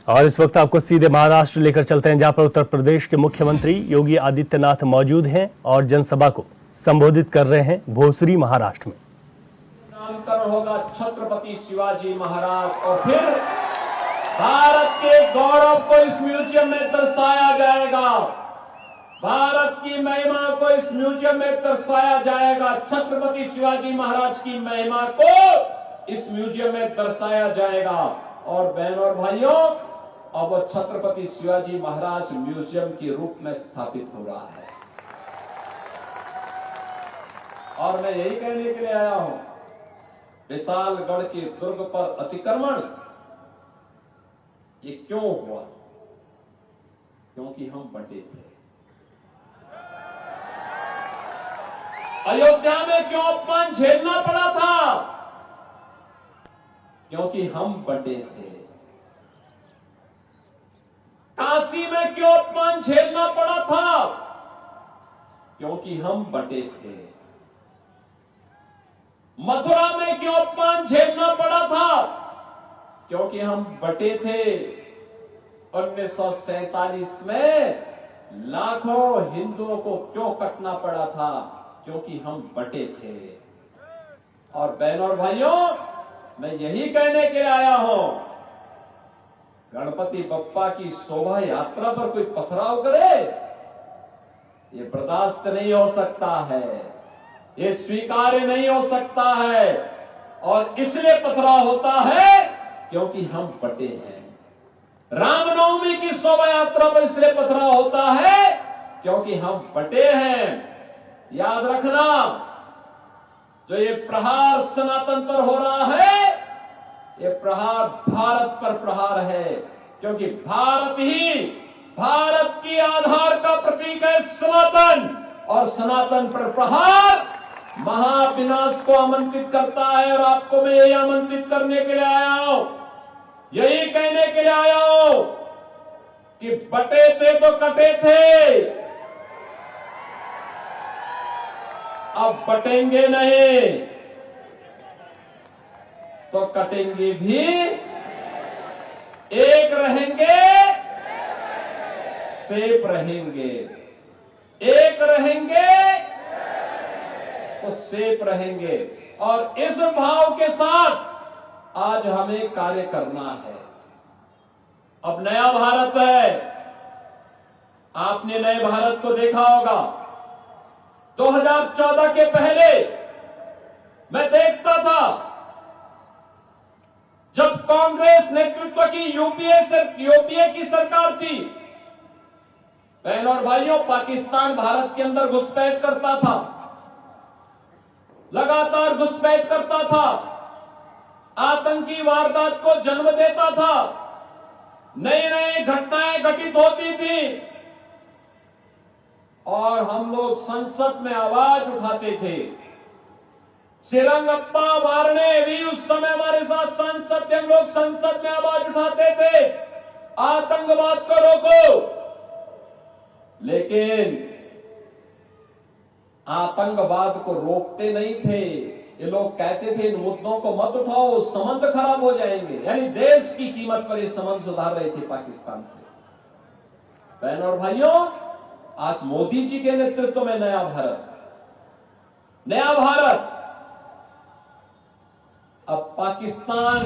और इस वक्त आपको सीधे महाराष्ट्र लेकर चलते हैं, जहां पर उत्तर प्रदेश के मुख्यमंत्री योगी आदित्यनाथ मौजूद हैं और जनसभा को संबोधित कर रहे हैं भोसरी महाराष्ट्र में। नामकरण होगा छत्रपति शिवाजी महाराज और फिर भारत के गौरव को इस म्यूजियम में दर्शाया जाएगा। भारत की महिमा को इस म्यूजियम में दर्शाया जाएगा। छत्रपति शिवाजी महाराज की महिमा को इस म्यूजियम में दर्शाया जाएगा। और बहनों और भाइयों, अब वो छत्रपति शिवाजी महाराज म्यूजियम के रूप में स्थापित हो रहा है। और मैं यही कहने के लिए आया हूं, विशालगढ़ के दुर्ग पर अतिक्रमण ये क्यों हुआ? क्योंकि हम बटे थे। अयोध्या में क्यों अपमान झेलना पड़ा था? क्योंकि हम बटे थे। काशी में क्यों अपमान झेलना पड़ा था? क्योंकि हम बटे थे। मथुरा में क्यों अपमान झेलना पड़ा था? क्योंकि हम बटे थे। 1947 में लाखों हिंदुओं को क्यों कटना पड़ा था? क्योंकि हम बटे थे। और बहनों और भाइयों, मैं यही कहने के लिए आया हूं, गणपति बप्पा की शोभा यात्रा पर कोई पथराव करे, ये बर्दाश्त नहीं हो सकता है, ये स्वीकार्य नहीं हो सकता है। और इसलिए पथराव होता है क्योंकि हम बटे हैं। रामनवमी की शोभा यात्रा पर इसलिए पथराव होता है क्योंकि हम बटे हैं। याद रखना, जो ये प्रहार सनातन पर हो रहा है, ये प्रहार भारत पर प्रहार है। क्योंकि भारत की आधार का प्रतीक है सनातन, और सनातन पर प्रहार महाविनाश को आमंत्रित करता है। और आपको मैं यही आमंत्रित करने के लिए आया हूं, यही कहने के लिए आया हूं कि बटे थे तो कटे थे, अब बटेंगे नहीं तो कटेंगे भी। एक रहेंगे, सेफ रहेंगे। एक रहेंगे तो सेफ रहेंगे। और इस भाव के साथ आज हमें कार्य करना है। अब नया भारत है। आपने नए भारत को देखा होगा। 2014 के पहले मैं देखता था, जब कांग्रेस नेतृत्व की यूपीए की सरकार थी, बहनों और भाइयों, पाकिस्तान भारत के अंदर घुसपैठ करता था, लगातार घुसपैठ करता था, आतंकी वारदात को जन्म देता था, नई नई घटनाएं घटित होती थी। और हम लोग संसद में आवाज उठाते थे। श्रीरंगप्पा वारने भी उस समय हमारे साथ सांसद थे। हम लोग संसद में आवाज उठाते थे, आतंकवाद को रोको। लेकिन आतंकवाद को रोकते नहीं थे। ये लोग कहते थे इन मुद्दों को मत उठाओ, संबंध खराब हो जाएंगे। यानी देश की कीमत पर ये संबंध सुधार रहे थे पाकिस्तान से। बहनों और भाइयों, आज मोदी जी के नेतृत्व में नया भारत, अब पाकिस्तान